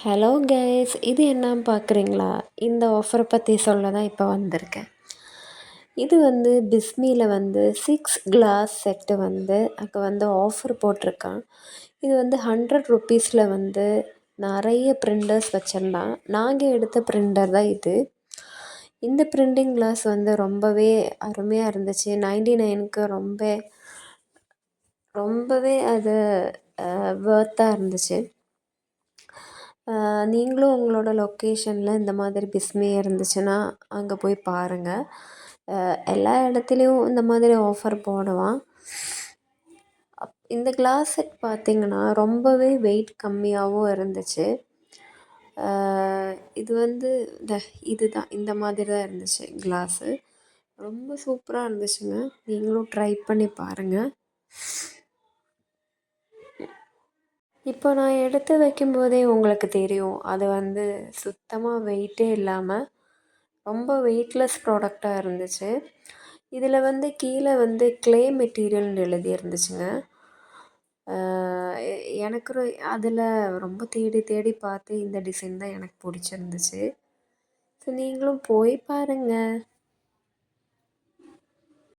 Hello guys, இது என்னன்னு பார்க்குறீங்களா? இந்த ஆஃபரை பற்றி சொல்ல தான் இப்போ வந்திருக்கேன். இது வந்து பிஸ்மியில் வந்து 6 கிளாஸ் செட்டு வந்து அங்கே வந்து ஆஃபர் போட்டிருக்கான். இது வந்து 100 ருப்பீஸில் வந்து நிறைய பிரிண்டர்ஸ் வச்சிருந்தான். நாங்கள் எடுத்த பிரிண்டர் தான் இது. இந்த பிரிண்டிங் கிளாஸ் வந்து ரொம்பவே அருமையாக இருந்துச்சு. 99க்கு ரொம்பவே அது ஒர்த்தாக இருந்துச்சு. நீங்களும் உங்களோட லொக்கேஷனில் இந்த மாதிரி பிஸ்மி இருந்துச்சுன்னா அங்கே போய் பாருங்கள். எல்லா இடத்துலையும் இந்த மாதிரி ஆஃபர் போடுவான். இந்த கிளாஸ் செட் பார்த்திங்கன்னா ரொம்பவே வெயிட் கம்மியாகவும் இருந்துச்சு. இது வந்து இதுதான் இந்த மாதிரி தான் இருந்துச்சு கிளாஸு. ரொம்ப சூப்பராக இருந்துச்சுங்க. நீங்களும் ட்ரை பண்ணி பாருங்கள். இப்போ நான் எடுத்து வைக்கும்போதே உங்களுக்கு தெரியும், அது வந்து சுத்தமாக வெயிட்டே இல்லாமல் ரொம்ப வெயிட்லெஸ் ப்ராடக்டாக இருந்துச்சு. இதில் வந்து கீழே வந்து க்ளே மெட்டீரியல்னு எழுதி இருந்துச்சுங்க. எனக்கு அதில் ரொம்ப தேடி தேடி பார்த்து இந்த டிசைன் தான் எனக்கு பிடிச்சிருந்துச்சு. ஸோ நீங்களும் போய் பாருங்கள்.